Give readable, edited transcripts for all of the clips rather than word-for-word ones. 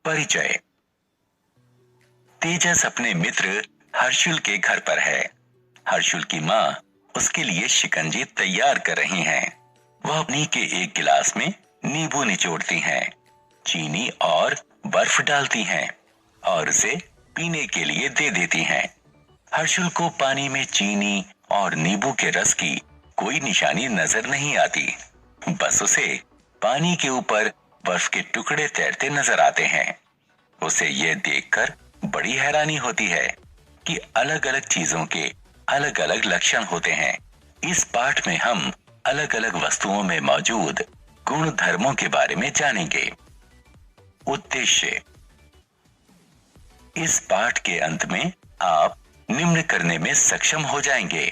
परिचय। तेजस अपने मित्र हर्षुल के घर पर है। हर्षुल की माँ उसके लिए शिकंजी तैयार कर रही हैं। वह अपनी के एक गिलास में नींबू निचोड़ती हैं, चीनी और बर्फ डालती हैं और उसे पीने के लिए दे देती हैं। हर्षुल को पानी में चीनी और नींबू के रस की कोई निशानी नजर नहीं आती। बस उसे पानी के ऊपर बर्फ के टुकड़े तैरते नजर आते हैं। उसे यह देखकर बड़ी हैरानी होती है कि अलग अलग चीजों के अलग अलग लक्षण होते हैं। इस पाठ में हम अलग अलग वस्तुओं में मौजूद गुण धर्मों के बारे में जानेंगे। उद्देश्य। इस पाठ के अंत में आप निम्न करने में सक्षम हो जाएंगे।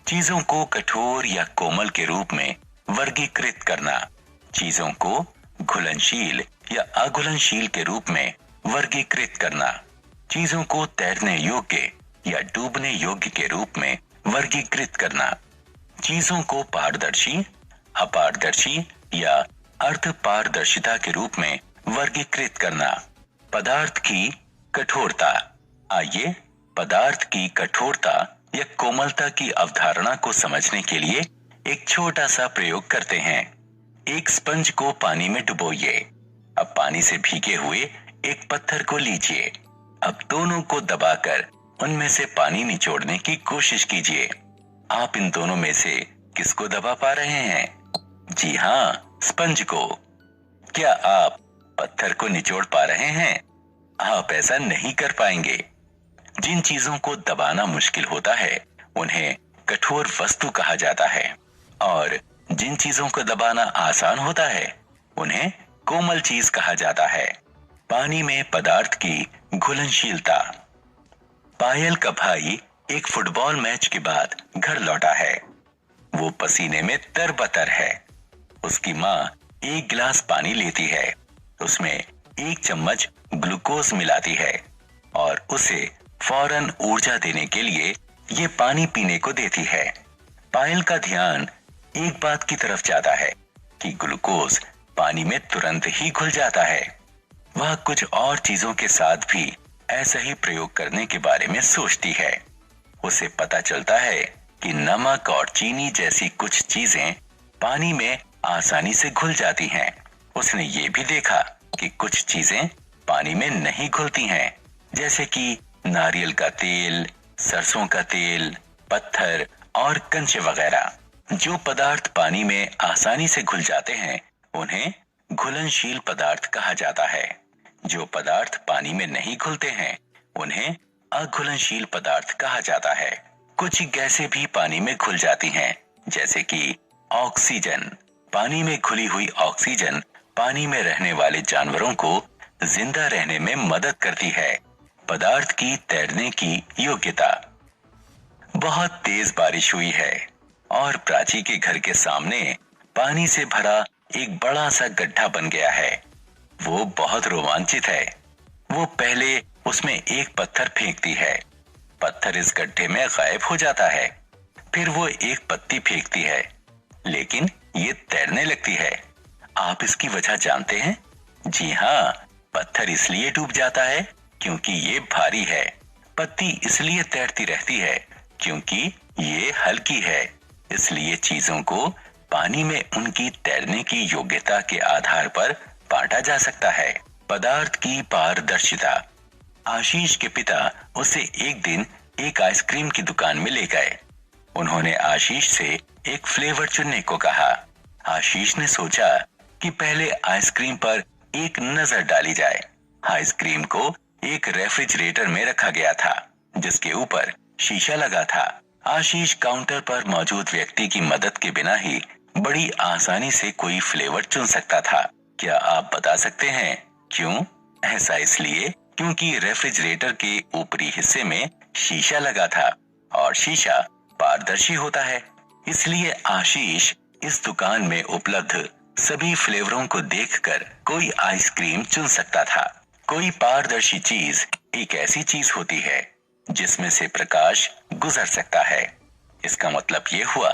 चीजों को कठोर या कोमल के रूप में वर्गीकृत करना, चीजों को घुलनशील या अघुलनशील के रूप में वर्गीकृत करना, चीजों को तैरने योग्य या डूबने योग्य के रूप में वर्गीकृत करना, चीजों को पारदर्शी, अपारदर्शी या अर्धपारदर्शिता के रूप में वर्गीकृत करना, पदार्थ की कठोरता। आइए पदार्थ की कठोरता या कोमलता की अवधारणा को समझने के लिए एक छोटा सा प्रयोग करते हैं। एक स्पंज को पानी में डुबोइए। अब पानी से भीगे हुए एक पत्थर को लीजिए। अब दोनों को दबाकर उनमें से पानी निचोड़ने की कोशिश कीजिए। आप इन दोनों में से किसको दबा पा रहे हैं? जी हाँ, स्पंज को। क्या आप पत्थर को निचोड़ पा रहे हैं? आप ऐसा नहीं कर पाएंगे। जिन चीजों को दबाना मुश्किल होता है उन्हें कठोर वस्तु कहा जाता है और जिन चीजों को दबाना आसान होता है उन्हें कोमल चीज कहा जाता है। पानी में पदार्थ की घुलनशीलता। पायल का भाई एक फुटबॉल मैच के बाद घर लौटा है। वो पसीने में तरबतर है। उसकी माँ एक गिलास पानी लेती है, उसमें एक चम्मच ग्लूकोज मिलाती है और उसे फौरन ऊर्जा देने के लिए ये पानी पीने को देती है। पायल का ध्यान एक बात की तरफ जाता है कि ग्लूकोज पानी में तुरंत ही घुल जाता है। वह कुछ और चीजों के साथ भी ऐसा ही प्रयोग करने के बारे में सोचती है। उसे पता चलता है कि नमक और चीनी जैसी कुछ चीजें पानी में आसानी से घुल जाती हैं। उसने ये भी देखा कि कुछ चीजें पानी में नहीं घुलती हैं, जैसे कि नारियल का तेल, सरसों का तेल, पत्थर और कंचे वगैरह। जो पदार्थ पानी में आसानी से घुल जाते हैं उन्हें घुलनशील पदार्थ कहा जाता है। जो पदार्थ पानी में नहीं घुलते हैं उन्हें अघुलनशील पदार्थ कहा जाता है। कुछ गैसें भी पानी में घुल जाती हैं, जैसे कि ऑक्सीजन। पानी में घुली हुई ऑक्सीजन पानी में रहने वाले जानवरों को जिंदा रहने में मदद करती है। पदार्थ की तैरने की योग्यता। बहुत तेज बारिश हुई है और प्राची के घर के सामने पानी से भरा एक बड़ा सा गड्ढा बन गया है। वो बहुत रोमांचित है। वो पहले उसमें एक पत्थर फेंकती है। पत्थर इस गड्ढे में गायब हो जाता है। फिर वो एक पत्ती फेंकती है, लेकिन ये तैरने लगती है। आप इसकी वजह जानते हैं? जी हाँ, पत्थर इसलिए डूब जाता है क्योंकि ये भारी है। पत्ती इसलिए तैरती रहती है क्योंकि ये हल्की है। इसलिए चीजों को पानी में उनकी तैरने की योग्यता के आधार पर बांटा जा सकता है। पदार्थ की पारदर्शिता। आशीष के पिता उसे एक दिन एक आइसक्रीम की दुकान में ले गए। उन्होंने आशीष से एक फ्लेवर चुनने को कहा। आशीष ने सोचा कि पहले आइसक्रीम पर एक नजर डाली जाए। आइसक्रीम को एक रेफ्रिजरेटर में रखा गया था, जिसके ऊपर शीशा लगा था। आशीष काउंटर पर मौजूद व्यक्ति की मदद के बिना ही बड़ी आसानी से कोई फ्लेवर चुन सकता था। क्या आप बता सकते हैं क्यों? ऐसा इसलिए क्योंकि रेफ्रिजरेटर के ऊपरी हिस्से में शीशा लगा था और शीशा पारदर्शी होता है। इसलिए आशीष इस दुकान में उपलब्ध सभी फ्लेवरों को देखकर कोई आइसक्रीम चुन सकता था। कोई पारदर्शी चीज एक ऐसी चीज होती है जिसमें से प्रकाश गुजर सकता है। इसका मतलब ये हुआ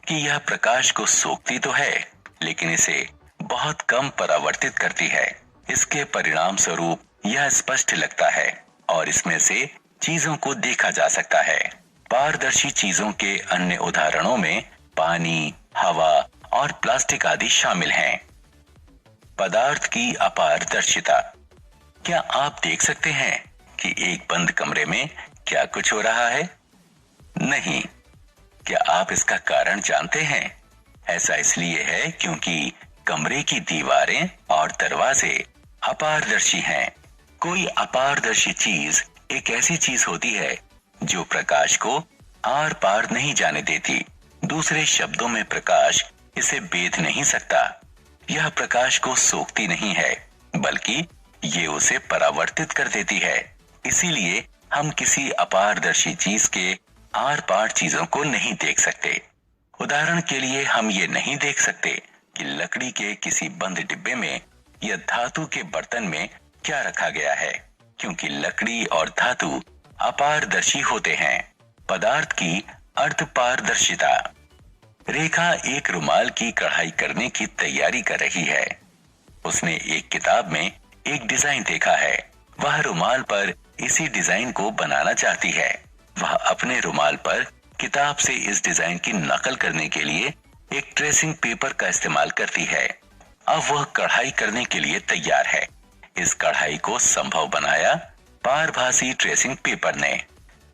कि यह प्रकाश को सोखती तो है, लेकिन इसे बहुत कम परावर्तित करती है। इसके परिणाम स्वरूप यह स्पष्ट लगता है और इसमें से चीजों को देखा जा सकता है। पारदर्शी चीजों के अन्य उदाहरणों में पानी, हवा और प्लास्टिक आदि शामिल हैं। पदार्थ की अपारदर्शिता। क्या आप देख सकते हैं कि एक बंद कमरे में क्या कुछ हो रहा है? नहीं। क्या आप इसका कारण जानते हैं? ऐसा इसलिए है क्योंकि कमरे की दीवारें और दरवाजे अपारदर्शी हैं। कोई अपारदर्शी चीज एक ऐसी चीज होती है जो प्रकाश को आर पार नहीं जाने देती। दूसरे शब्दों में प्रकाश इसे भेद नहीं सकता। यह प्रकाश को सोखती नहीं है, बल्कि ये उसे परावर्तित कर देती है। इसीलिए हम किसी अपारदर्शी चीज के आर पार चीजों को नहीं देख सकते। उदाहरण के लिए हम ये नहीं देख सकते कि लकड़ी के किसी बंद डिब्बे में या धातु के बर्तन में क्या रखा गया है, क्योंकि लकड़ी और धातु अपारदर्शी होते हैं। पदार्थ की अर्धपारदर्शिता। रेखा एक रुमाल की कढ़ाई करने की तैयारी कर रही है। उसने एक किताब में एक डिजाइन देखा है। वह रुमाल पर इसी डिजाइन को बनाना चाहती है। वह अपने रुमाल पर किताब से इस डिजाइन की नकल करने के लिए एक ट्रेसिंग पेपर का इस्तेमाल करती है। अब वह कढ़ाई करने के लिए तैयार है। इस कढ़ाई को संभव बनाया पारभासी ट्रेसिंग पेपर ने।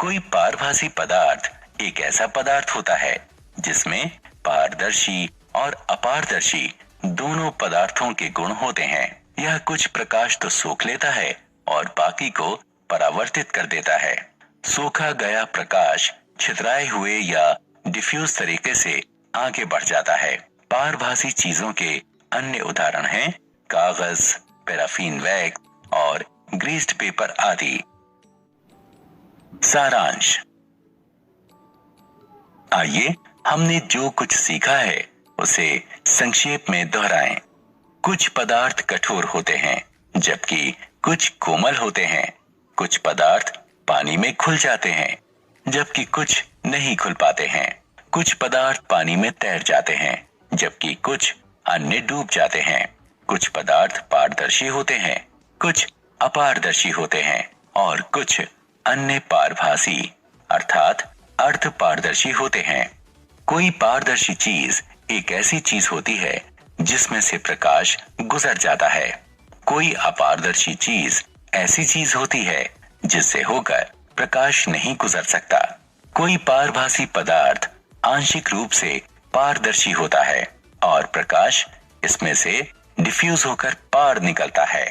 कोई पारभासी पदार्थ एक ऐसा पदार्थ होता है जिसमें पारदर्शी और अपारदर्शी दोनों पदार्थों के गुण होते हैं। यह कुछ प्रकाश तो सोख लेता है और बाकी को परावर्तित कर देता है। सोखा गया प्रकाश छितराए हुए या डिफ्यूज तरीके से आगे बढ़ जाता है। पारभासी चीजों के अन्य उदाहरण हैं कागज, पैराफिन वैक्स और ग्रीस्ड पेपर आदि। सारांश। आइए हमने जो कुछ सीखा है उसे संक्षेप में दोहराएं। कुछ पदार्थ कठोर होते हैं जबकि कुछ कोमल होते हैं। कुछ पदार्थ पानी में घुल जाते हैं जबकि कुछ नहीं घुल पाते हैं। कुछ पदार्थ पानी में तैर जाते हैं जबकि कुछ अन्य डूब जाते हैं। कुछ पदार्थ पारदर्शी होते हैं, कुछ अपारदर्शी होते हैं और कुछ अन्य पारभासी अर्थात अर्ध पारदर्शी होते हैं। कोई पारदर्शी चीज एक ऐसी चीज होती है जिसमें से प्रकाश गुजर जाता है। कोई अपारदर्शी चीज ऐसी चीज होती है जिससे होकर प्रकाश नहीं गुजर सकता। कोई पारभासी पदार्थ आंशिक रूप से पारदर्शी होता है और प्रकाश इसमें से डिफ्यूज होकर पार निकलता है।